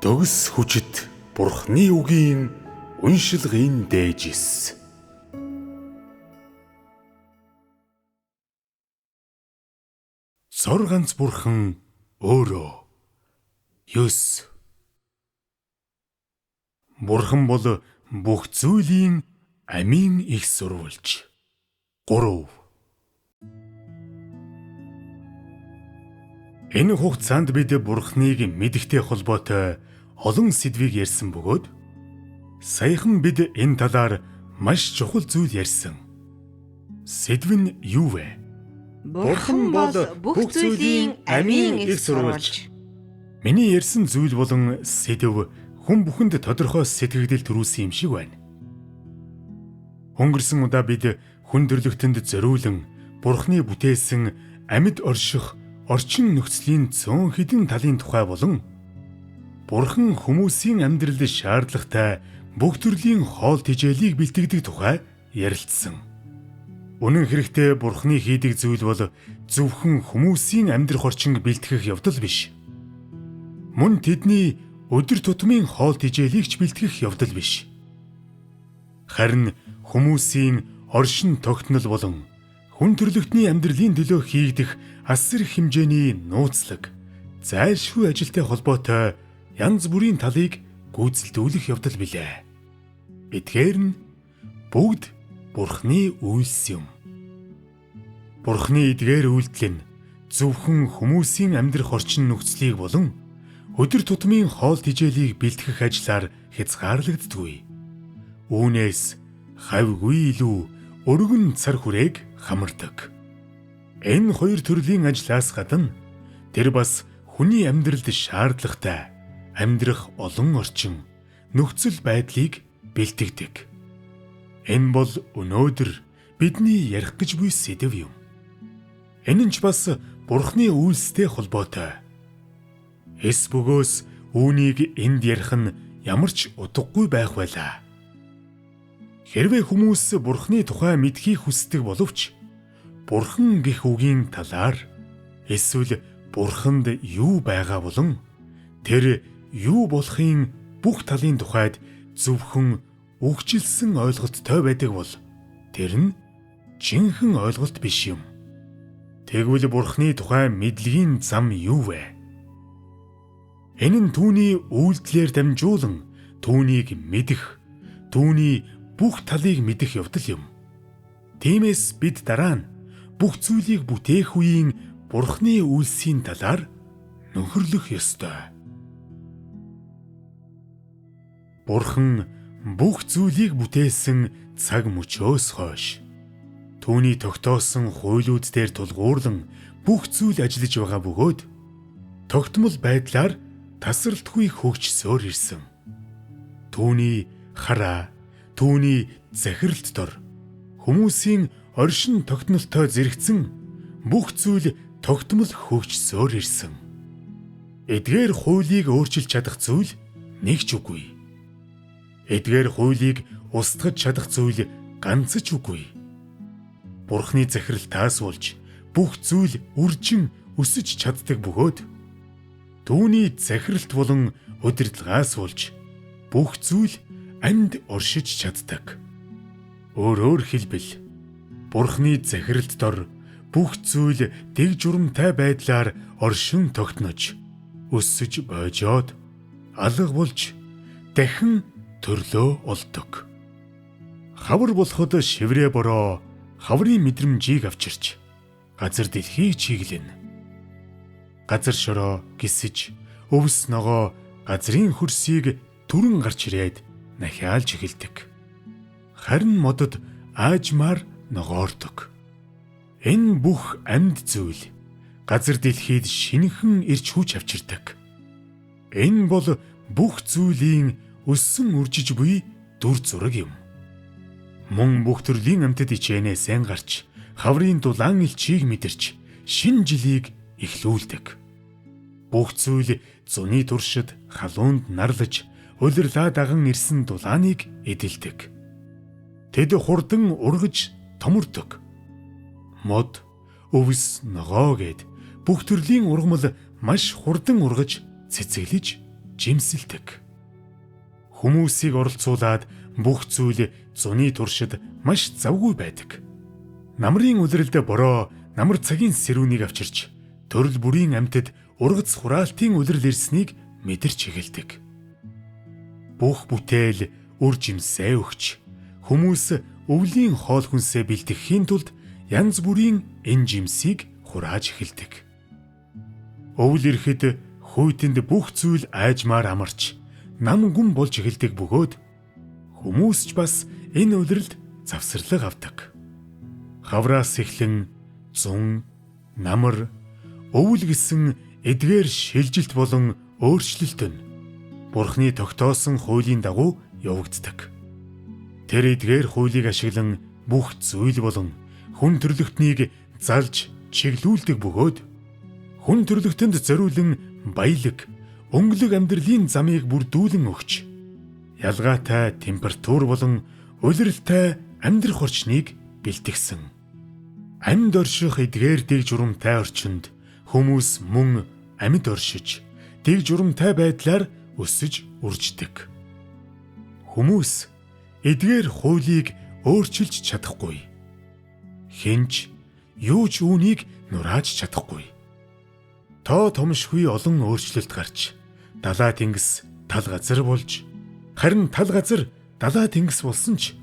Төгс хүчит Бурхны үгийн уншилгын дээжис. Зор ганц Бурхан өөрөө. 9. Бурхан бол бүх зүйлийн амийн их сурвалж. 3. Энэ хугацаанд бид Бурхныг мэдихтэй холбоотой олон сэдвийг ярьсан бөгөөд саяхан бид энэ талаар маш чухал зүйл ярьсан. Сэдв нь юу вэ? Бурхан бол бүх зүйлийн амийн их сурвалж. Миний ярьсан зүйл болон сэдв хүн бүхэнд тодорхой сэтгэгдэл төрүүлсэн юм шиг байна. Өнгөрсөн удаа бид хүн төрлөختөнд зориулан Бурхны бүтээсэн амьд орших орчин нөхцөлийн цөөн хэдэн талын тухай болон Бурхан хүмүүсийн амьдралд шаардлагатай бүх төрлийн хоол тэжээлийг бэлтгэдэг тухай ярилцсан. Үнэн хэрэгтээ Бурхны хийдэг зүйл бол зөвхөн хүмүүсийн амьдрах орчинг бэлтгэх явдал биш. Мөн тэдний өдөр тутмын хоол тэжээлийг ч бэлтгэх явдал биш. Харин хүмүүсийн оршин тогтнол болон хүн төрлөختний амьдралын төлөө хийгдэх асар их хэмжээний нууцлаг, зайлшгүй ажилтай холбоотой янз бүрийн талыг гүйцэлдүүлэх явдал билээ. Эдгээр нь бүгд Бурхны үйлс юм. Бурхны эдгээр үйлдэл нь зөвхөн хүмүүсийн амьдрах орчин нөхцөлийг болон өдөр тутмын хоол тэжээлийг бэлтгэх ажлаар хязгаарлагддаггүй. Үүнээс хавьгүй илүү өргөн цар хүрээг хамардаг. Энэ хоёр төрлийн ажлаас гадна тэр бас хүний амьдралд шаардлагатай амьдрах олон орчин нөхцөл байдлыг бэлтгэдэг. Энэ бол өнөөдөр бидний ярих гэж буй сэдэв юм. Энэ нь ч бас Бурхны үйлстэй холбоотой. Эс бөгөөс үүнийг энд ярих нь ямар ч утгагүй байх байлаа. Хэрвээ хүмүүс Бурхны тухай мэдхийг хүсдэг боловч Бурхан гэх үгийн талаар эсвэл Бурханд юу байгаа болон тэр юу болохын бүх талын тухайд зөвхөн үгжилсэн ойлголттой байдаг бол тэр нь жинхэнэ ойлголт биш юм. Тэгвэл Бурхны тухай мэдлэгийн зам юу вэ? Энэ нь түүний үйлдэлээр дамжуулан түүнийг мэдэх, түүний бүх талыг мэдэх явдал юм. Тиймээс бид дараа нь бүх зүйлийг бүтээх үеийн Бурхны үйлсийн талаар нөхөрлөх ёстой. Бурхан бүх зүйлийг бүтээсэн цаг мөчөөс хойш түүний тогтоосон хуйлууд дээр тулгуурлан бүх зүйл ажиллаж байгаа бөгөөд тогтмол байдлаар тасралтгүй хөгжсөөр ирсэн. Түүний хараа, түүний захиралт дор хүмүүсийн оршин тогтнолтой зэрэгцэн бүх зүйл тогтмол хөгжсөөр ирсэн. Эдгээр хуулийг өөрчилж чадах зүйл нэг ч үгүй. Эдгээр хуулийг устгаж чадах зүйл ганц ч үгүй. Бурхны захиралтаас болж бүх зүйл үржин өсөж чаддаг бөгөөд түүний захиралт болон удирдлагаас болж бүх зүйл амьд оршиж чаддаг. Өөрөөр хэлбэл Бурхны захиралт дор бүх зүйл дэг журамтай байдлаар оршин тогтнож, өсөж бойжоод, алга болж дахин төрлөө олдог. Хавар болоход шиврээ бороо хаврын мэдрэмжийг авчирч газар дэлхийг чиглэнэ. Газар шороо гисэж, өвс ногоо газрын хөрсийг түрэн гарч ирээд нахиалж эхэлдэг. Харин модод аажмаар ногоордог. Энэ бүх амьд зүйл газар дэлхийд шинэхэн ирж хүч авчирдаг. Энэ бол бүх зүйлийн өссөн үржиж буй дүр зураг юм. Мөн бүх төрлийн амьтад ичээнээ сайн гарч хаврын дулаан элчийг мэдэрч шинэ жилийг эхлүүлдэг. Бүх зүйл зуны туршид халуунд нарлаж улирлаа даган ирсэн дулааныг эдэлдэг. Тэд хурдан ургаж томордог. Мод, өвс, ногоо гэд бүх төрлийн ургамал маш хурдан ургаж цэцэглэж жимсэлдэг. Хүмүүсийг оролцуулаад бүх зүйл зуны туршид маш завгүй байдаг. Намрын улиралд бороо намар цагийн сэрүүнийг авчирч төрөл бүрийн амьтад ургац хураалтын улирал ирснийг мэдэрч эхэлдэг. Бүх бүтээл үр жимсээ өгч хүмүүс өвлийн хоол хүнсээ бэлтгэхийн тулд янз бүрийн эн жимсийг хурааж эхэлдэг. Өвөл ирэхэд хүйтэнд бүх зүйл айжмаар амарч нам гүн болж эхэлдэг бөгөөд хүмүүс ч бас энэ улиралд завсарлага авдаг. Хавраас эхлэн зун, намар, өвөл гэсэн эдгээр шилжилт болон өөрчлөлт нь Бурхны тогтоосон хуулийн дагуу явагддаг. Тэр эдгээр хуулийг ашиглан бүх зүйл болон хүн төрлөختнийг залж чиглүүлдэг бөгөөд хүн төрлөختөнд зориулан баялаг, өнгөлөг амьдралын замыг бүрдүүлэн өгч ялгаатай температур болон улиралтай амьдрах орчныг бэлтгэсэн. Амьд орших эдгээр дэг журамтай орчинд хүмүүс мөн амьд оршиж дэг журамтай байдлаар өсөж үрждэг. Хүмүүс эдгээр хуулийг өөрчилж чадахгүй. Хинч юу ч үүнийг нурааж чадахгүй. Тоо томшгүй олон өөрчлөлт гарч далай тэнгис тал газар болж харин тал газар далай тэнгис болсон ч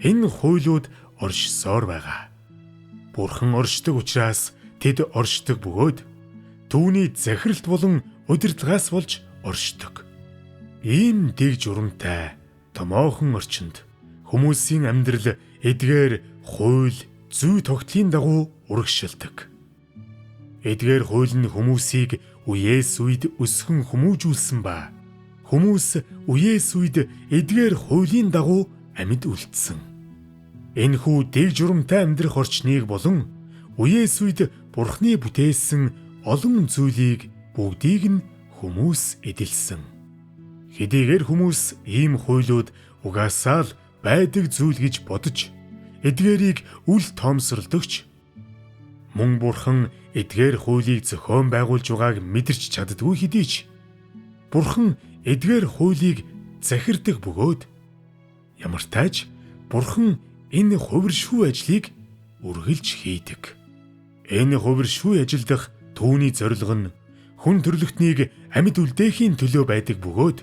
энэ хуулиуд оршсоор байгаа. Бурхан оршдог учраас тэд оршдог бөгөөд түүний захиралт болон удирдлагаас болж оршдог. Ийм дэг журамтай томоохон орчинд хүмүүсийн амьдрал эдгээр хууль зүй тогтлын дагуу урагшилдаг. Эдгээр хууль нь хүмүүсийг үеэс үед өсгөн хүмүүжүүлсэн ба хүмүүс үеэс үед эдгээр хуулийн дагуу амьд үлдсэн. Энэхүү дэг журамтай амьдрах орчныг болон үеэс үед Бурхны бүтээсэн олон зүйлийг бүгдийг нь хүмүүс эдэлсэн. Хэдийгээр хүмүүс ийм хуйлууд угаасаа л байдаг зүйл гэж бодож эдгээрийг үл тоомсорлогч мөн Бурхан эдгээр хуулийг зохион байгуулж байгааг мэдэрч чаддгүй хэдий ч Бурхан эдгээр хуулийг захирдаг бөгөөд ямар тааж Бурхан энэ хувиршгүй ажлыг үргэлж хийдэг. Энэ хувиршгүй ажилдах түүний зорилго нь хүн төрлөختнийг амьд үлдээхийн төлөө байдаг бөгөөд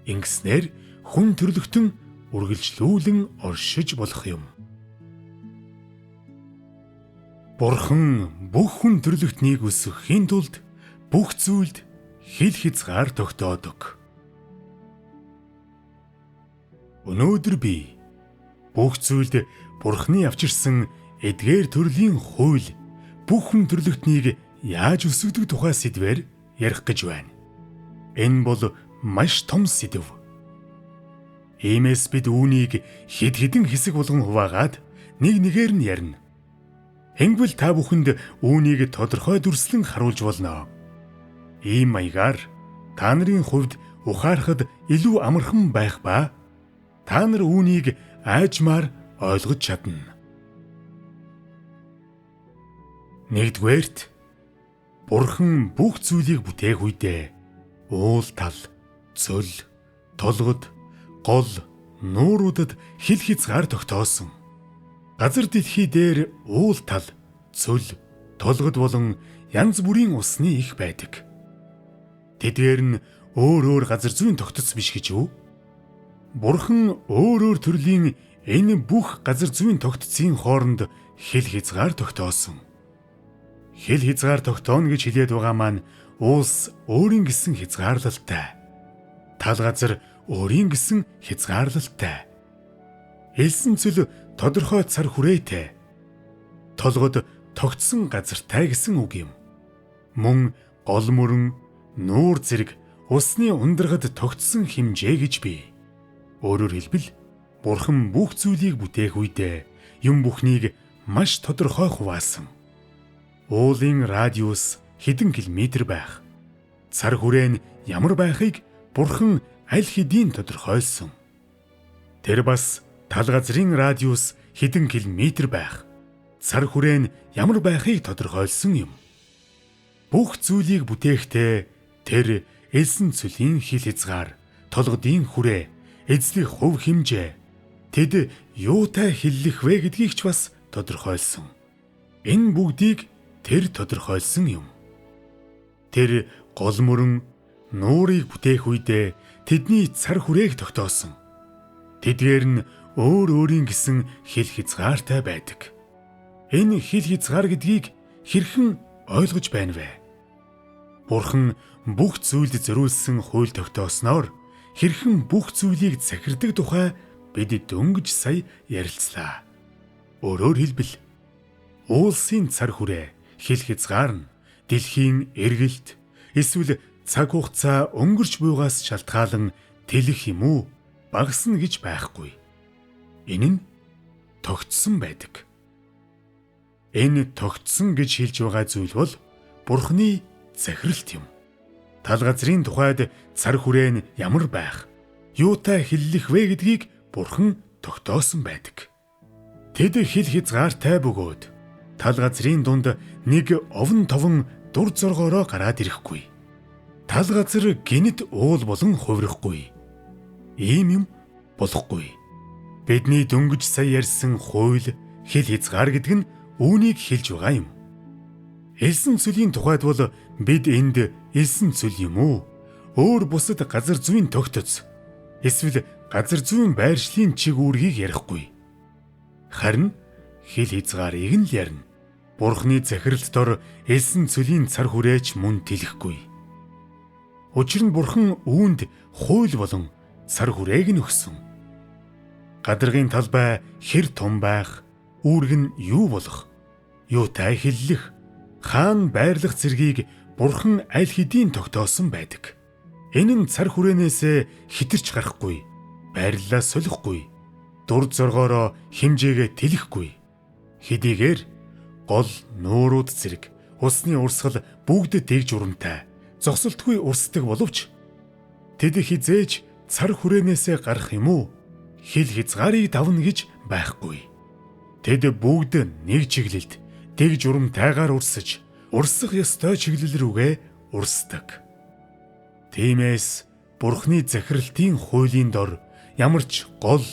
ингэснээр хүн төрлөختөн үргэлжлүүлэн оршиж болох юм. Бурхан бүх хүн төрлөختнийг өсгөхийн тулд бүх зүйлд хил хязгаар тогтоодог. Өнөөдөр би бүх зүйлд Бурханы авчирсан эдгээр төрлийн хууль бүх хүн төрлөختнийг яаж өсгөдөг тухай сэдвээр ярих гэж байна. Энэ бол маш том сэдв. Иймээс бид үүнийг хэд хэдэн хэсэг болгон хуваагаад нэг нэгээр нь ярина. Хэнгвэл та бүхэнд үүнийг тодорхой дүрслэн харуулж болно. Ийм маягаар та нарын хувьд ухаарахад илүү амархан байх ба та нар үүнийг айжмаар ойлгож чадна. Нэгдүгээрт Бурхан бүх зүйлийг бүтээх үедээ уул тал, цөл, толгод, гол, нууруудад хил хязгаар тогтоосон. Газар дэлхий дээр уул тал, цөл, толгод болон янз бүрийн усны их байдаг. Тэдгээр нь өөр газар зүйн тогтц биш гэж үү? Бурхан өөр төрлийн энэ бүх газар зүйн тогтцын хооронд хил хязгаар тогтоосон. Хил хязгаар тогтооно гэж хэлээд байгаа маань уус өөрийн гэсэн хязгаарлалтай. Тал газар өөрийн гэсэн хязгаарлалтай. Элсэн цөл тодорхой цар хүрээтэй. Толгод тогтсон газартай гэсэн үг юм. Мөн гол мөрөн, нуур зэрэг усны ундрагад тогтсон хэмжээ гэж бий. Өөрөөр хэлбэл Бурхан бүх зүйлийг бүтээх үедээ юм бүхнийг маш тодорхой хуваасан. Уулын радиус хэдэн километр байх. Цар хүрээ нь ямар байхыг Бурхан аль хэдийн тодорхойлсон. Тэр бас тал газрын радиус хэдэн километр байх. Цар хүрээ нь ямар байхыг тодорхойлсон юм. Бүх зүйлийг бүтээхдээ тэр элсэн цөлийн хил хязгаар, толгодын хүрээ, эзлэх хувь хэмжээ тэд юутай хиллэх вэ гэдгийг ч бас тодорхойлсон. Энэ бүгдийг тэр тодорхойлсон юм. Тэр гол мөрөн нуурыг бүтээх үедээ тэдний цар хүрээг тогтоосон. Тэдгээр нь өөр өөрийн гэсэн хил хязгаартай байдаг. Энэ хил хязгаар гэдгийг хэрхэн ойлгож байна вэ? Бурхан бүх зүйлд зориулсан хууль тогтоосноор хэрхэн бүх зүйлийг захирдаг тухай бид дөнгөж сая ярилцлаа. Өөрөөр хэлбэл уулсын цар хүрээ, хил хязгаар нь дэлхийн эргэлт эсвэл цаг хугацаа өнгөрч буйгаас шалтгаалan тэлэх юм уу, багасна гэж байхгүй. Энэ нь тогтсон байдаг. Энэ тогтсон гэж хэлж байгаа зүйл бол Бурханы захиралт юм. Тал газрын тухайд цар хүрээ нь ямар байх, юутай хиллэх вэ гэдгийг Бурхан тогтоосон байдаг. Тэд хил хязгаартай бөгөөд тал газрын дунд нэг овон товон дур зоргоороо гараад ирэхгүй. Тал газар гинэт уул болон хувирахгүй. Ийм юм болохгүй. Бидний дөнгөж сая ярьсан хууль, хил хязгаар гэдэг нь үүнийг хэлж байгаа юм. Элсэн цөлийн тухайд бол бид энд элсэн цөл юм уу? Өөр бусад газар зүйн тогтоц эсвэл газар зүйн байршлын чиг үүргийг ярихгүй. Харин хил хязгаарыг нь л ярина. Бурханы захиралт дор элсэн цөлийн цар хүрээч мөн тэлэхгүй. Учир нь Бурхан үүнд хууль болон цар хүрээг нь өгсөн. Гадаргын талбай хэр том байх, үүрэг нь юу болох, юутай хиллэх, хаан байрлах зэргийг Бурхан аль хэдийн тогтоосон байдаг. Энэ нь цар хүрээнээс хитэрч гарахгүй, байрлалаа солихгүй, дур зоргоороо хэмжээгээ тэлэхгүй. Хэдийгээр гол, нуурууд зэрэг усны урсгал бүгд дэг журамтай, зогсолтгүй урсдаг боловч тэд хизээж цар хүрээнээс гарах юм уу, хил хязгаарыг давна гэж байхгүй. Тэд бүгд нэг чиглэлд дэг журамтайгаар урсаж, урсах ёстой чиглэл рүүгээ урсдаг. Тиймээс Бурханы захиралтын хуулийн дор ямар ч гол,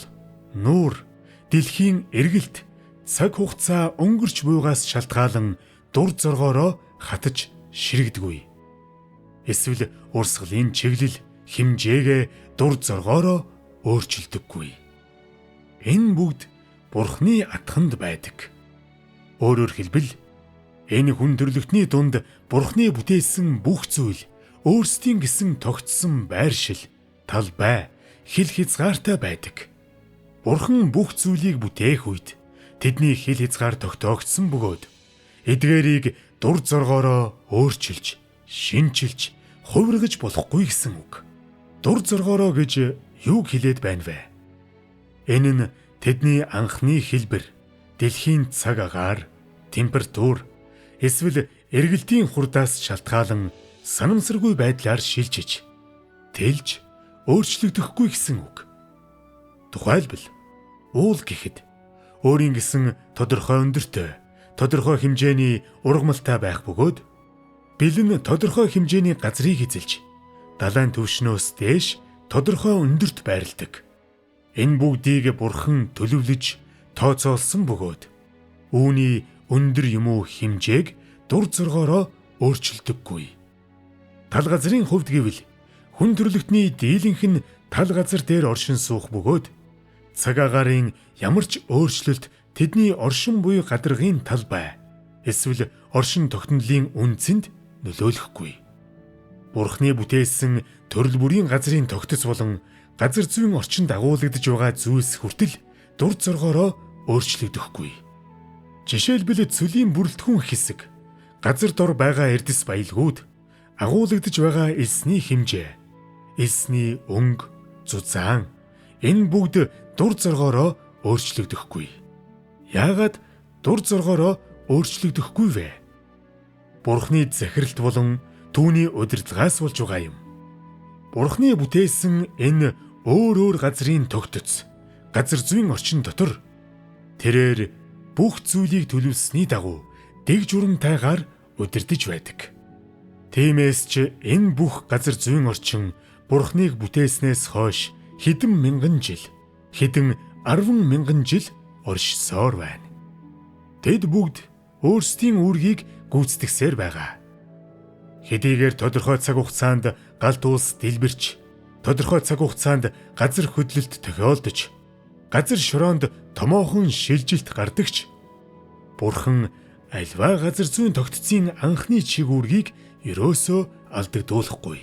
нуур, дэлхийн эргэлт, цаг хугацаа өнгөрч буйгаас шалтгаалan дур зоргоороо хатаж ширэгдэггүй. Эсвэл урсгалын чиглэл, хэмжээгээ дур зоргоороо өөрчилдөггүй. Энэ бүгд Бурханы атганд байдаг. Өөрөөр хэлбэл энэ хүн төрлөختний дунд Бурханы бүтээсэн бүх зүйл өөрсдийн гэсэн тогтсон байршил, талбай, хил хязгаартай байдаг. Бурхан бүх зүйлийг бүтээх үед тэдний хил хязгаар тогтоогдсон бөгөөд эдгээрийг дур зоргоороо өөрчилж, шинчилж, хувиргаж болохгүй гэсэн үг. Дур зоргоороо гэж юуг хэлээд байна вэ? Энэ нь тэдний анхны хэлбэр, дэлхийн цаг агаар, температур, эсвэл эргэлтийн хурдаас шалтгаалan санамсаргүй байдлаар шилжиж, тэлж, өөрчлөгдөхгүй гэсэн үг. Тухайлбал, уул гэхэд өөрийн гэсэн тодорхой өндөртэй, тодорхой хэмжээний ургамалтай байх бөгөөд бэлэн тодорхой хэмжээний газрыг эзэлж, далайн түвшнөөс дээш тодорхой өндөрт байрладаг. Энэ бүгдийг Бурхан төлөвлөж, тооцоолсон бөгөөд үүний өндөр юм уу хэмжээг дур зоргоороо өөрчилдөггүй. Тал газрын хувьд гэвэл хүн төрлөختний дийлэнх нь тал газар дээр оршин суух бөгөөд цаг агаарын ямар ч өөрчлөлт тэдний оршин буй гадаргын талбай эсвэл оршин тогтнолын үндсэнд нөлөөлөхгүй. Бурханы бүтээсэн төрөл бүрийн газрын тогтц болон газар зүйн орчинд агуулгадж байгаа зүйлс хүртэл дур зоргоороо өөрчлөгдөхгүй. Жишээлбэл цөлийн бүрэлдэхүүн хэсэг, газар дор байгаа эрдэс баялгууд, агуулгадж байгаа элсний хэмжээ, элсний өнгө, зузаан энэ бүгд дур зоргоороо өөрчлөгдөхгүй. Яагаад дур зоргоороо өөрчлөгдөхгүй вэ? Бурханы захиралт болон түүний удирдлагаас болж байгаа юм. Бурханы бүтээсэн энэ өөр өөр газрын тогтц, газар зүйн орчин дотор тэрээр бүх зүйлийг төлөвлөсний дагуу дэг журамтайгаар удирдах байдаг. Тиймээс ч энэ бүх газар зүйн орчин Бурхныг бүтээснээс хойш хэдэн мянган жил, хэдэн 10,000 жил оршсоор байна. Тэд бүгд өөрсдийн үүргийг гүйцэтгсээр байгаа. Хэдийгээр тодорхой цаг хугацаанд галт улс дэлбэрч, тодорхой цаг хугацаанд газар хөдлөлт тохиолдож, газар шороонд томоохон шилжилт гардагч, Бурхан альва газар зүйн тогтцын анхны чиг үүргийг ерөөсөө алдагдуулахгүй.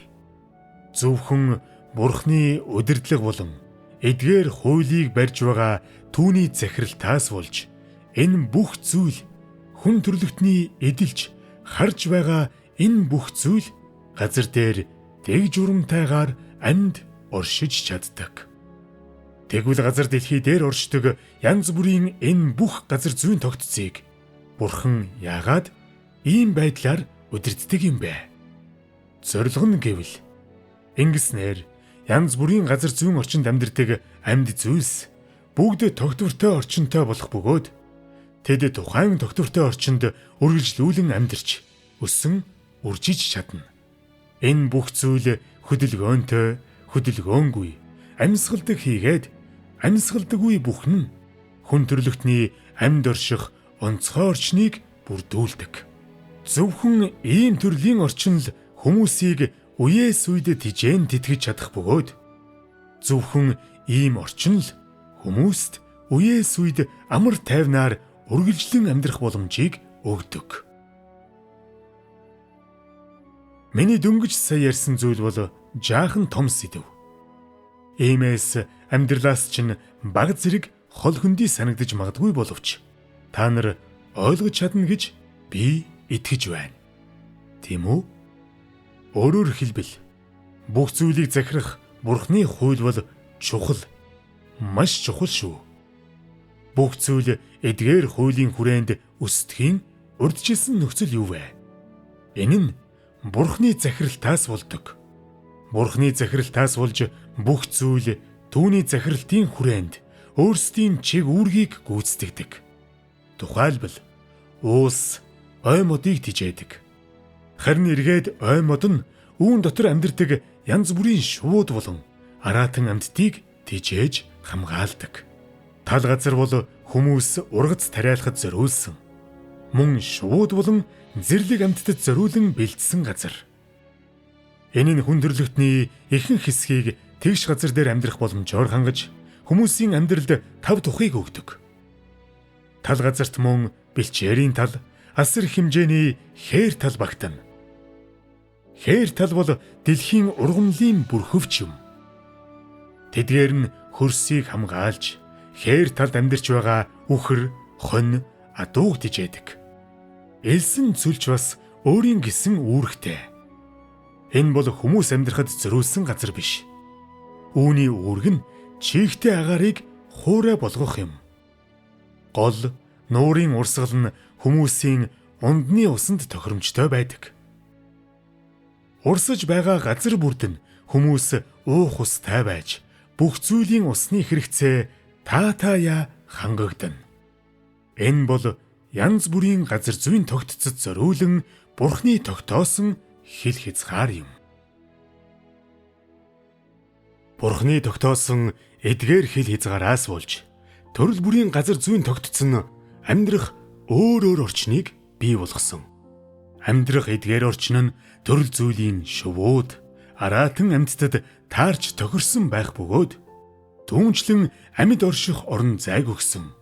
Зөвхөн Бурханы удирдлага болон эдгээр хуулийг барьж байгаа түүний захиралтаас болж энэ бүх зүйл хүн төрлөختний эдэлж харж байгаа энэ бүх зүйл газар дээр дэг журамтайгаар амьд оршиж чаддаг. Тэгвэл газар дэлхий дээр оршдог янз бүрийн энэ бүх газар зүйн тогтцыг Бурхан яагаад ийм байдлаар удирддаг юм бэ? Зорилго нь гэвэл ингэснээр янз бүрийн газар зүйн орчинд амьдардаг амьд зүйлс бүгд тогтвортой орчинтой болох бөгөөд тэд тухайн тогтвортой орчинд үргэлжлүүлэн амьдарч өссөн үржиж чадна. Энэ бүх зүйл хөдөлгөөнтэй, хөдөлгөөнгүй, амьсгалдаг хийгээд амьсгалдаггүй бүхэн нь хүн төрлөختний амьд орших онцгой орчныг бүрдүүлдэг. Зөвхөн ийм төрлийн орчин л хүмүүсийг үеэс үед тижээн тэтгэж чадах бөгөөд зөвхөн ийм орчин л хүмүүст үеэс үед амар тайвнаар үргэлжлэн амьдрах боломжийг өгдөг. Миний дөнгөж сая ярьсан зүйл бол жаахан том сэдэв. Иймээс амьдралаас чинь баг зэрэг хол хөндий санагдаж магадгүй боловч та нар ойлгож чадна гэж би итгэж байна. Тийм үү? Өөрөөр хэлбэл бүх зүйлийг захирах Бурханы хууль бол чухал, маш чухал шүү. Бүх зүйл эдгээр хуулийн хүрээнд өсдөхийн урьдчилсан нөхцөл юу вэ? Энэ нь Бурханы захиралтаас болдог. Бурханы захиралтаас болж бүх зүйл түүний захиралтын хүрээнд өөрсдийн чиг үүргийг гүйцэтгэдэг. Тухайлбал уус ой модыг тижээдэг. Харин эргээд ой мод нь үүн дотор амьдардаг янз бүрийн шувууд болон араатан амьтдыг тижээж хамгаалдаг. Тал газар бол хүмүүс ургац тариалахад зориулсан. Мөн шувууд болон зэрлэг амьтдад зориулан бэлдсэн газар. Энэ нь хүн төрлөختний ихэнх хэсгийг тэгш газар дээр амьдрах боломжоор хангаж хүмүүсийн амьдралд тав тухыг өгдөг. Тал газарт мөн бэлчээрийн тал, асар хэмжээний хээр тал багтана. Хээр тал бол дэлхийн ургамлын бүр хөвч юм. Тэдгээр нь хөрсийг хамгаалж, хээр талд амьдарч байгаа үхэр, хонь, адууг тижээдэг. Элсэн цүлч бас өөрийн гэсэн үүрэгтэй. Энэ бол хүмүүс амьдрахад зориулсан газар биш. Үүний үүрэг нь чийгтэй агаарыг хуурай болгох юм. Гол, нуурын урсгал нь хүмүүсийн ундны усанд тохиромжтой байдаг. Урсаж байгаа газар бүрд нь хүмүүс уух устай байж бүх зүйлийн усны хэрэгцээ таатаяа хангагдана. Энэ бол янз бүрийн газар зүйн тогтцод зориулан Бурханы тогтоосон хил хязгаар юм. Бурханы тогтоосон эдгээр хил хязгаараас болж төрөл бүрийн газар зүйн тогтцсон амьдрах өөр орчныг бий болгосон. Амьдрах эдгээр орчин нь төрөл зүйлийн шувууд, араатан амьтдад таарч тохирсон байх бөгөөд түүнчлэн амьд орших орон зайг өгсөн.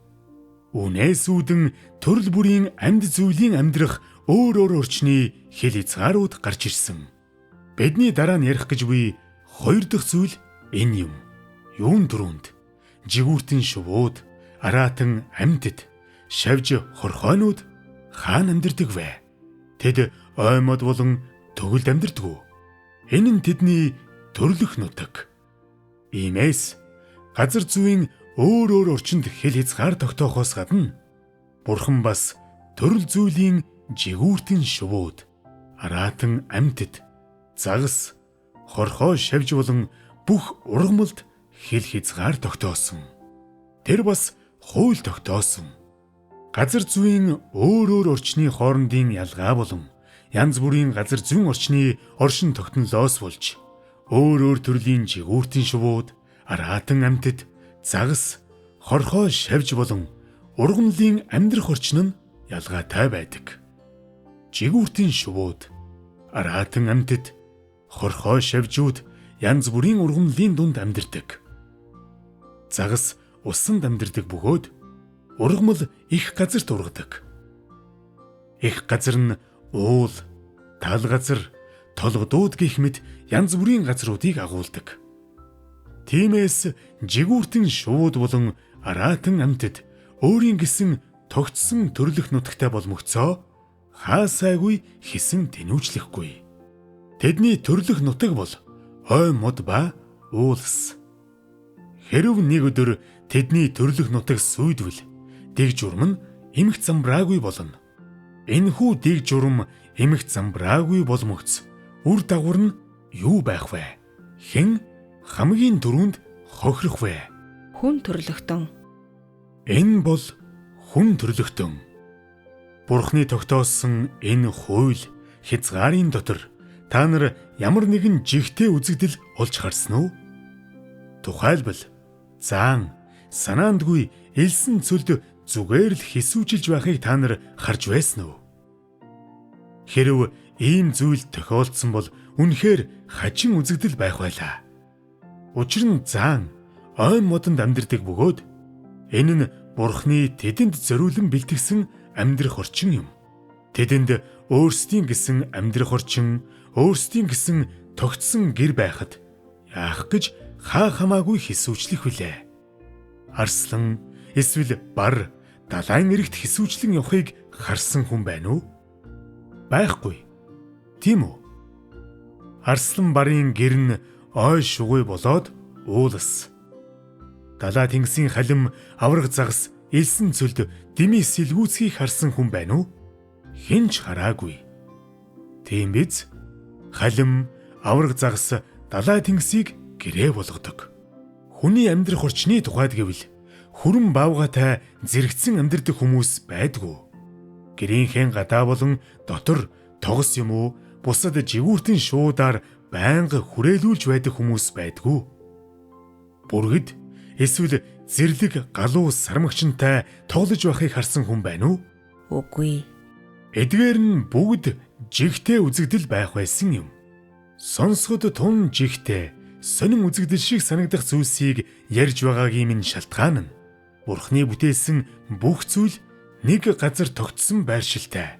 Үнээс үүдэн төрөл бүрийн амьд зүйлийн амьдрах өөр орчны хил хязгаарууд гарч ирсэн. Бидний дараа нь ярих гэж буй хоёр дахь зүйл энэ юм. Юун дөрөнд жигүүртэн шувууд, араатан амьтад, шавж хорхойнууд хаана амьдардаг вэ? Тэд оймод болон төгөлд амьдардаг уу? Энэ нь тэдний төрлөх нутаг. Иймээс газар зүйн өөр орчинд хил хязгаар тогтоохоос гадна Бурхан бас төрөл зүйлийн жигүүртэн шувууд, араатан амьтад, загас, хорхой шавж болон бүх ургамалд хил хязгаар тогтоосон. Тэр бас хууль тогтоосон. Газар зүйн өөр орчны хоорондын ялгаа болон янз бүрийн газар зүүн орчны оршин тогтнолоос болж өөр төрлийн жигүүртийн шувууд, араатан амьтад, загас, хорхоо шавж болон ургамлын амьдрах орчин нь ялгаатай байдаг. Жигүүртийн шувууд, араатан амьтад, хорхоо шавжууд янз бүрийн ургамлын дунд амьдардаг. Загас усанд амьдардаг бөгөөд ургамал их газарт ургадаг. Их газар нь уул, тал газар, толгодууд гэх мэт янз бүрийн газруудыг агуулдаг. Тиймээс жигүүртэн шууд болон араатан амьтад өөрийн гэсэн тогтсон төрлөх нутагтай болмогцоо хаасайгүй хэсэн тэнүүжлэхгүй. Тэдний төрлөх нутаг бол ой мод ба уулс. Хэрв нэг өдөр тэдний төрлөх нутаг сүйдвэл дэг журам нь эмх замбраагүй болно. Энэхүү дэг журам эмх замбраагүй болмогц үр дагавар нь юу байх вэ? Хэн хамгийн дөрөнд хохирох вэ? Хүн төрлөختөн. Энэ бол хүн төрлөختөн. Бурхны тогтоосон энэ хууль хязгаарын дотор та нар ямар нэгэн жигтэй үзэгдэл олж харсан уу? Тухайлбал заан, санаандгүй элсэн цөлд зүгээр л хэсүүжилж байхыг та нар харж байсан уу? Хэрв ийм зүйл тохиолдсон бол үнэхээр хачин үзэгдэл байх байлаа. Учир нь заан ой модонд амьдардаг бөгөөд энэ нь Бурхны тэдэнд зориулан бэлтгэсэн амьдрах орчин юм. Тэдэнд өөрсдийн гэсэн амьдрах орчин, өөрсдийн гэсэн тогтсон гэр байхад яах гэж хаа хамаагүй хэсүүчлэх вүлээ. Арслан эсвэл бар далайн эрэгт хэсүүчлэн явахыг харсан хүн байна уу? Байхгүй. Тийм үү? Арслан барын гэр нь ой шугуй болоод уулс. Далаа тэнгисийн халим, авраг загас, элсэн цөлд дими сэлгүүцгийг харсан хүн байна уу? Хэн ч хараагүй. Тийм биз? Халим, авраг загас далаа тэнгисийг гэрээ болгодог. Хүний амьдрах орчны тухайд гэвэл хүрэн баавгатай зэрэгцэн амьдардаг хүмүүс байдгүй. Гэрийнхэн гадаа болон дотор тогос юм уу, бусад жигүүртэн шуудаар байнга хүрээлүүлж байдаг хүмүүс байдгүй. Бүргэд эсвэл зэрлэг галуу сармагчтай тоглож байхыг харсан хүн байна уу? Үгүй. Эдгээр нь бүгд жигтэй үзэгдэл байх байсан юм. Сонсоход тун жигтэй, сонин үзэгдэл шиг санагдах зүйлсийг ярьж байгаагийн минь шалтгаан нь Бурхны бүтээсэн бүх зүйл нэг газар тогтсон байршилтай.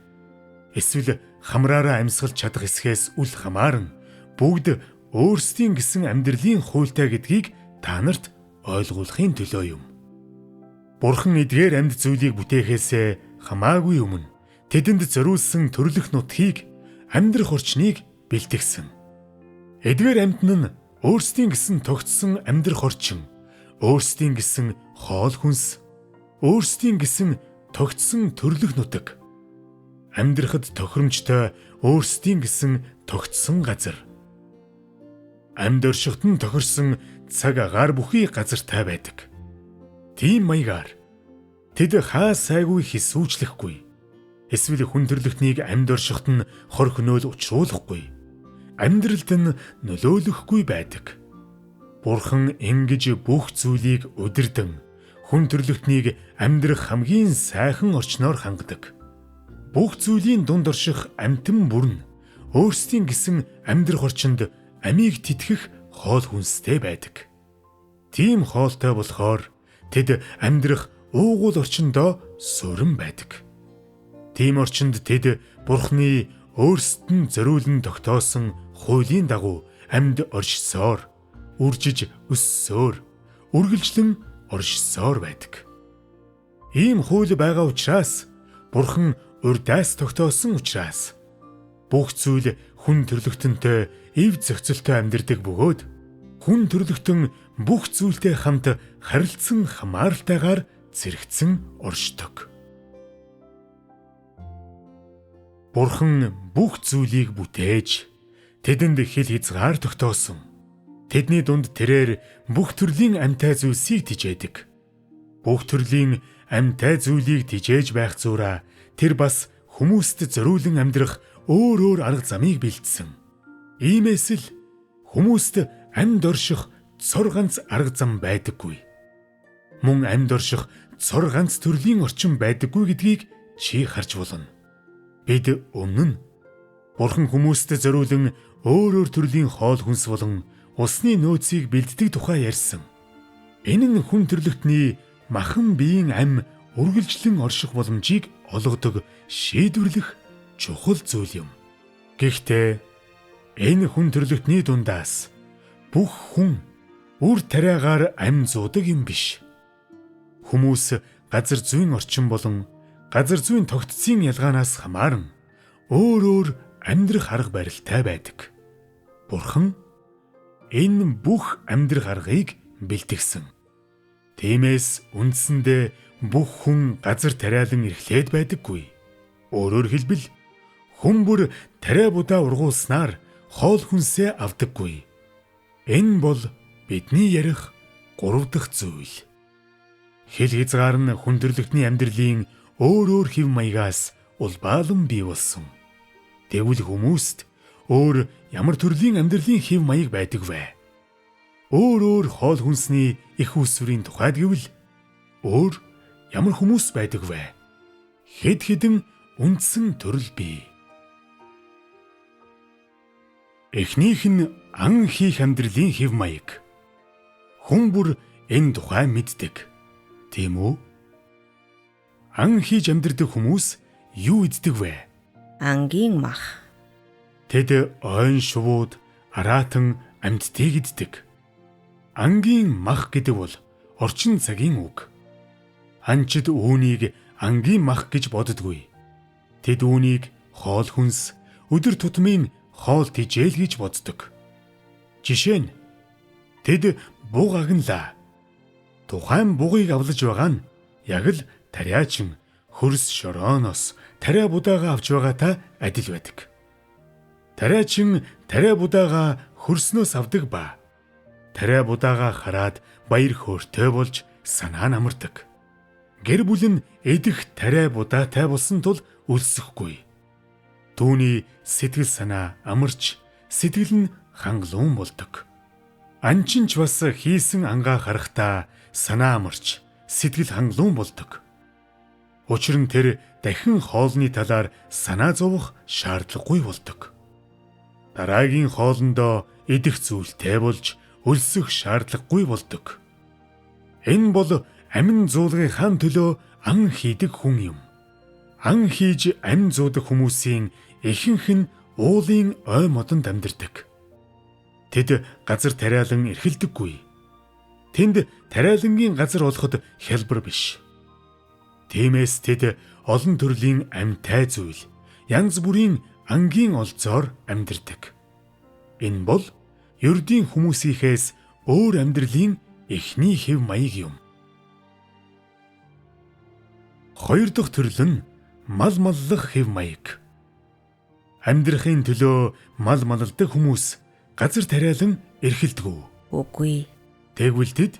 Эсвэл хамраараа амьсгалж чадах эсхээс үл хамааран бүгд өөрсдийн гэсэн амьдралын хуультай гэдгийг та нарт ойлгуулахын төлөө юм. Бурхан эдгээр амьд зүйлийг бүтээхээс хамаагүй өмнө тэдэнд зориулсан төрлөх нутгийг, амьдрах орчныг бэлтгэсэн. Эдгээр амьтан нь өөрсдийн гэсэн тогтсон амьдрах орчин, өөрсдийн гэсэн хоол хүнс, өөрсдийн гэсэн тогтсон төрлөх нутаг, амьдрахад тохиромжтой өөрсдийн гэсэн тогтсон газар, амьд оршиход нь тохирсон цаг агаар бүхий газартай байдаг. Тийм маягаар тэд хаа сайгүй хэсүүжлэхгүй, эсвэл хүн төрлөختнийг амьд оршиход нь хор хөнөөл учруулахгүй, амьдралд нь нөлөөлөхгүй байдаг. Бурхан ингэж бүх зүйлийг удирдан хүн төрлөختнийг амьдрах хамгийн сайхан орчноор хангадаг. Бүх зүйлийн дунд орших амьтан бүр нь өөрсдийн гэсэн амьдрах орчинд амийг тэтгэх хоол хүнстэй байдаг. Тийм хоолтой болохоор тэд амьдрах уугуул орчиндоо суурин байдаг. Тийм орчинд тэд Бурхны өөрсдөд нь зориулан тогтоосон хуулийн дагуу амьд оршсоор, үржиж өссөөр, үргэлжлэн оршсоор байдаг. Ийм хууль байгаа учраас Бурхан урдаас тогтоосон учраас бүх зүйл хүн төрлөختөнтэй эв зохицолтой амьдардаг бөгөөд хүн төрлөختөн бүх зүйлтэй хамт харилцсан хамааралтайгаар зэрэгцэн оршдог. Бурхан бүх зүйлийг бүтээж тэдэнд хил хязгаар тогтоосон. Тэдний дунд тэрээр бүх төрлийн амьтай зүйлсийг тижээдэг. Бүх төрлийн амьтай зүйлийг тижээж байх зуура тэр бас хүмүүст зориулан амьдрах өөр өөр арга замыг бэлдсэн. Иймээс л хүмүүст амьд орших цор ганц арга зам байдаггүй. Мөн амьд орших цор ганц төрлийн орчин байдаггүй гэдгийг чи харж болно. Бид өмнө нь Бурхан хүмүүст зориулан өөр өөр төрлийн хоол хүнс болон усны нөөцийг бэлддэг тухай ярьсан. Энэ нь хүн төрлөختний махан биеийн ам үргэлжлэн орших боломжийг олгодог шийдвэрлэх чухал зүйл юм. Гэхдээ энэ хүн төрлөختний дундаас бүх хүн үр тариагаар ам зуудаг юм биш. Хүмүүс газар зүйн орчин болон газар зүйн тогтцын ялгаанаас хамааран өөр өөр амьдрах арга барилтай байдаг. Бурхан энэ бүх амьдрах аргыг бэлтгэсэн. Тиймээс үндсэндээ бүх хүн газар тариалан эрхлээд байдаггүй. Өөрөөр хэлбэл хүн бүр тариа будаа ургуулснаар хоол хүнсээ авдаггүй. Энэ бол бидний ярих 3 дахь зүйл. Хэл хязгаар нь хүн төрлөختний амьдралын өөр өөр хэв маягаас улбаалан бий болсон. Тэгвэл хүмүүст өөр ямар төрлийн амьдралын хэв маяг байдаг вэ? Өөр өөр хоол хүнсний их усврийн тухайд гэвэл өөр ямар хүмүүс байдаг вэ? Хэд хэдэн үндсэн төрөл бий. Эхнийх нь ан хийх амьдралын хэв маяг. Хүн бүр энэ тухай мэддэг. Тийм үү? Ан хийж амьдрдаг хүмүүс юу иддэг вэ? Ангийн мах. Тэд ойн шувууд, араатан амьдтыг иддэг. Ангийн мах гэдэг бол орчин цагийн үг. Анчид үүнийг ангийн мах гэж боддоггүй. Тэд үүнийг хоол хүнс, өдөр тутмын хоол тижээл гэж боддог. Жишээ нь тэд буг агнлаа. Тухайн бугыг авлаж байгаа нь яг л тариачин хөрс шорооноос тариа будаагаа авч байгаатай адил байдаг. Тариачин тариа будаагаа хөрснөөс авдаг ба тариа будаагаа хараад баяр хөөртэй болж санаа намардаг. Гэр бүл нь эдэх тариа будаатай болсон тул өлсөхгүй. Түүний сэтгэл санаа амарч, сэтгэл нь хангалуун болдог. Анчин ч бас хийсэн ангаа харахтаа санаа амарч, сэтгэл хангалуун болдог. Учир нь тэр дахин хоолны талаар санаа зовох шаардлагагүй болдог. Дараагийн хоолндоо идэх зүйлтэй болж өлсөх шаардлагагүй болдог. Энэ бол амин зуулгынхаа төлөө ан хийдэг хүн юм. Ан хийж амин зуудаг хүмүүсийн ихэнх нь уулын ой модонд амьдардаг. Тэд газар тариалан эрхэлдэггүй. Тэнд тариалангийн газар олоход хялбар биш. Тиймээс тэд олон төрлийн амьтай зүйл, янз бүрийн ангийн олзоор амьдардаг. Энэ бол ердийн хүмүүсийнхээс өөр амьдралын эхний хэв маяг юм. Хоёр дахь төрөл нь мал маллах хэв маяг. Амьдрахын төлөө мал малладаг хүмүүс газар тариалан эрхэлдэг үү? Үгүй. Тэгвэл тэд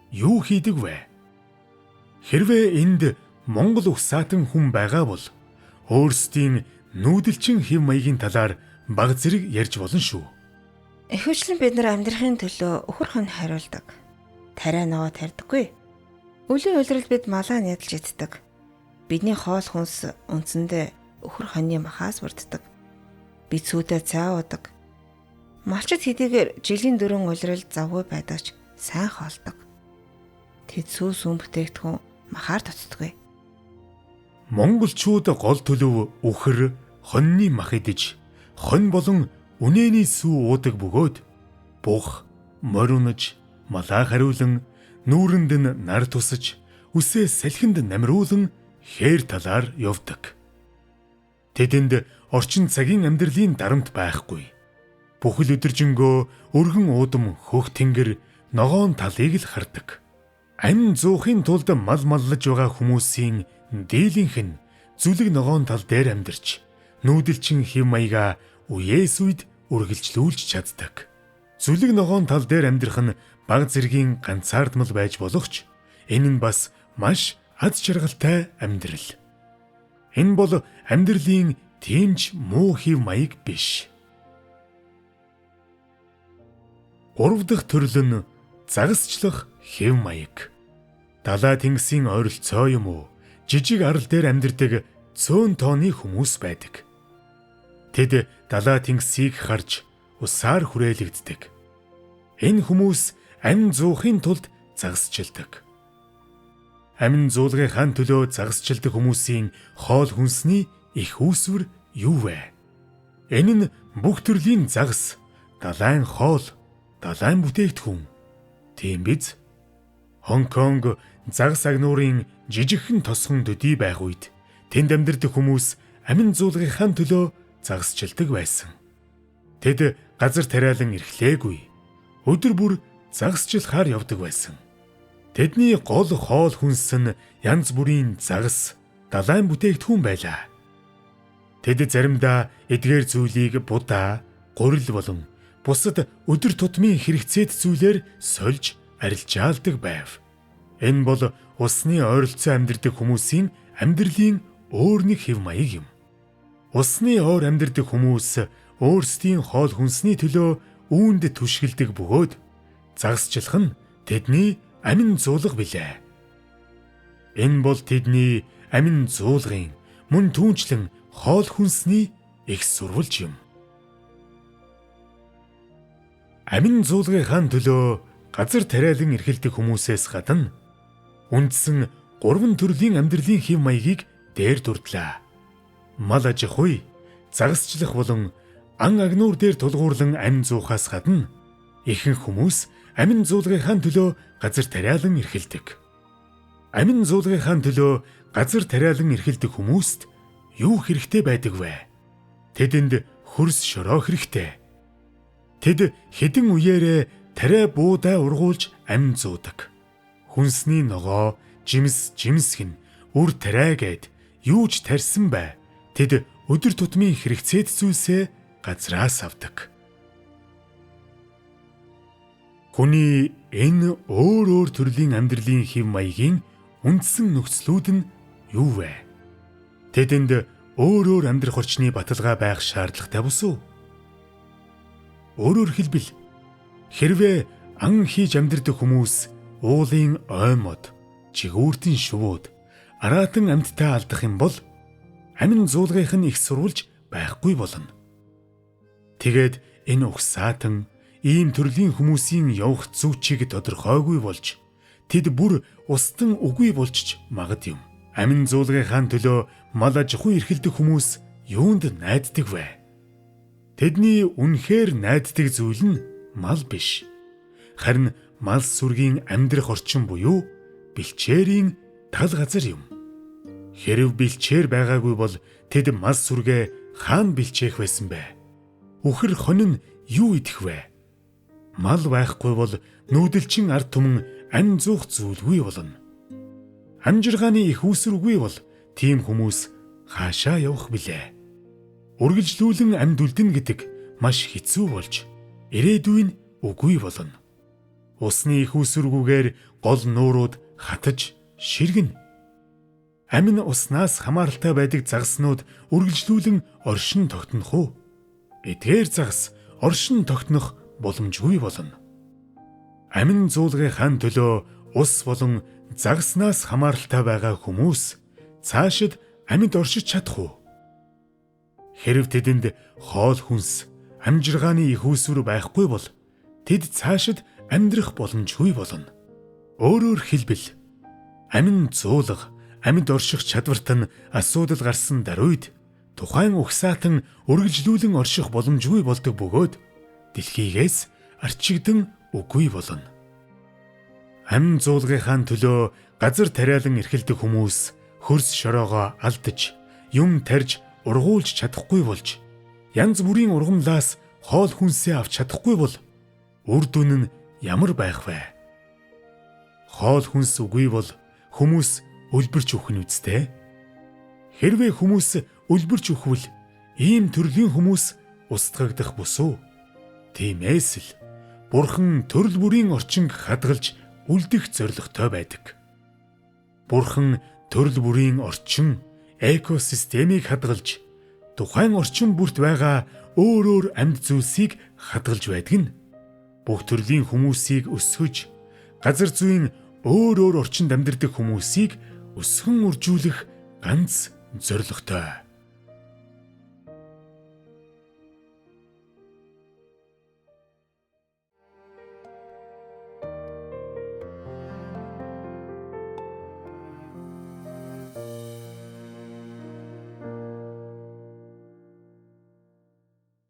юу хийдэг вэ? Хэрвээ энд Монгол угсаатан хүн байгаа бол өөрсдийн нүүдэлчин хэв маягийн талаар баг зэрэг ярьж болно шүү. Ихэвчлэн бид нар амьдрахын төлөө өхөр хон хариулдаг. Тариа ногоо тарьдаггүй. Өлийн улирал бид малаа ядалж иддэг. Бидний хоол хүнс үндсэндээ өхөр хоньны махаас бүрддэг. Бид сүйдээ цаавдаг. Малчид хэдийгээр жилийн 4 улирал завгүй байдагч сайн хоолдог. Тэд сүүс бүтээгдэхүүн махаар тоцдоггүй. Монголчууд гол төлөв үхэр, хоньны мах идэж, хонь болон үнэний сүү уудаг бөгөөд бух, морь унаж, малаа хариулан, нүүрэнд нь нар тусаж, үсээ салхинд намируулан хээр талаар явдаг. Тэдэнд орчин цагийн амьдралын дарамт байхгүй. Бүхэл өдөржингөө өргөн уудам хөх тэнгэр ногоон талыг л хардаг. Амин зуухын тулд мал маллаж байгаа хүмүүсийн дийлэнх нь зүлэг ногоон тал дээр амьдарч нүүдэлчин хэв маяга үеэс үед үргэлжлүүлж чаддаг. Зүлэг ногоон тал дээр амьдрах нь баг зэргийн ганцаардмал байж болох ч энэ нь бас маш аз жаргалтай амьдрал. Энэ бол амьдралын тийм ч муу хэв маяг биш. 3 дахь төрөл нь загасчлах хэв маяг. Далай тэнгисийн ойролцоо юм уу? Жижиг арал дээр амьдардаг цөөн тооны хүмүүс байдаг. Тэд далай тэнгисийг харж усаар хүрээлэгддэг. Энэ хүмүүс амин зуухын тулд загасчилдаг. Амин зуулгынхаа төлөө загасчилдаг хүмүүсийн хоол хүнсний их үүсвэр юу вэ? Энэ нь бүх төрлийн загас, далайн хоол, далайн бүтээгдэхүүн. Тийм биз? Хонконг загас агнуурын жижигхэн тосгон төдий байх үед тэнд амьдардаг хүмүүс амин зуулгынхаа төлөө загасчилдаг байсан. Тэд газар тариалан эрхлээгүй. Өдөр бүр загасчлахаар явдаг байсан. Тэдний гол хоол хүнс нь янз бүрийн загас, далайн бүтээгдэхүүн байлаа. Тэд заримдаа эдгээр зүйлийг будаа, гурил болон бусад өдөр тутмын хэрэгцээт зүйлээр сольж арилжаалдаг байв. Энэ бол усны ойролцоо амьдардаг хүмүүсийн амьдралын өөр нэг хэв маяг юм. Усны ойр амьдардаг хүмүүс өөрсдийн хоол хүнсний төлөө үүнд түшгэлдэг бөгөөд загасчлах нь тэдний амин зуулга билээ. Энэ бол тэдний амин зуулгын мөн түүнчлэн хоол хүнсний их сурвалж юм. Амин зуулгынхаа төлөө газар тариалан эрхэлдэг хүмүүсээс гадна үндсэн 3 төрлийн амьдралын хэв маягийг дээр дурдлаа. Мал аж ахуй, загасчлах болон ан агнуур дээр тулгуурлан амин зуухаас гадна ихэнх хүмүүс амин зуулгынхаа төлөө газар тариалан эрхэлдэг. Амин зуулгынхаа төлөө газар тариалан эрхэлдэг хүмүүст юу хэрэгтэй байдаг вэ? Тэдэнд хөрс шороо хэрэгтэй. Тэд хэдэн үеэрээ тариа буудаа ургуулж амин зуудаг. Хүнсний ногоо, жимсгэн, үр тариа гэд юу ч тарьсан бай. Тэд өдөр тутмын хэрэгцээт зүйлсээ газраас авдаг. Хүний энэ өөр төрлийн амьдралын хэв маягийн үндсэн нөхцлүүд нь юу вэ? Тэдэнд өөр амьдрах орчны баталгаа байх шаардлагатай бус уу? Өөрөөр хэлбэл хэрвээ ан хийж амьдардаг хүмүүс уулын оймод, жигүүртэн шувууд, араатан амьтдаа алдах юм бол амин зуулгынх нь их сурвалж байхгүй болно. Тэгээд энэ угсаатан ийм төрлийн хүмүүсийн явах зүйчийг тодорхойгүй болж тэд бүр устан үгүй болчих магад юм. Амин зуулгынхаа төлөө мал аж ахуй эрхэлдэг хүмүүс юунд найддаг вэ? Тэдний үнэхээр найддаг зүйл нь мал биш. Харин мал сүргийн амьдрах орчин буюу бэлчээрийн тал газар юм. Хэрв бэлчээр байгаагүй бол тэд мал сүргээ хаана бэлчээх байсан бэ? Үхэр хонь нь юу идэх вэ? Мал байхгүй бол нүүдэлчин ард түмэн амин зуух зүйлгүй болно. Амжиргааны их үүсвэргүй бол тийм хүмүүс хаашаа явах билээ? Үргэлжлүүлэн амьд үлдэн гэдэг маш хэцүү болж ирээдүйн үгүй болно. Усны их үүсвэргүйгээр гол нуурууд хатаж ширгэнэ. Амин уснаас хамааралтай байдаг загаснууд үргэлжлүүлэн оршин тогтнох уу? Эдгээр загас оршин тогтнох боломжгүй болно. Амин зуулгынхаа төлөө ус болон загаснаас хамааралтай байгаа хүмүүс цаашид амьд оршиж чадах уу? Хэрв тэдэнд хоол хүнс, амжиргааны их үүсвэр байхгүй бол тэд цаашид амьдрах боломжгүй болно. Өөрөөр хэлбэл амин зуулга, амьд орших чадварт нь асуудал гарсан даруйд тухайн угсаатан үргэлжлүүлэн орших боломжгүй болдог бөгөөд дэлхийгээс арчигдан үгүй болно. Амин зуулгынхаа төлөө газар тариалан эрхэлдэг хүмүүс хөрс шороогоо алдаж, юм тарьж ургуулж чадахгүй болж, янз бүрийн ургамлаас хоол хүнсээ авч чадахгүй бол үр дүн нь ямар байх вэ? Хоол хүнс үгүй бол хүмүүс үлбэрч үхэх нь үстэй. Хэрвээ хүмүүс үлбэрч үхвэл ийм төрлийн хүмүүс устгагдах бусуу. Тиймээс л Бурхан төрөл бүрийн орчинг хадгалж үлдэх зорилготой байдаг. Бурхан төрөл бүрийн орчин, экосистемийг хадгалж тухайн орчин бүрт байгаа өөр өөр амьд зүйлсийг хадгалж байдаг нь. Бүх төрлийн хүмүүсийг өсгөж, газар зүйн өөр өөр орчинд амьдардаг хүмүүсийг өсгөн үржүүлэх ганц зорилготой.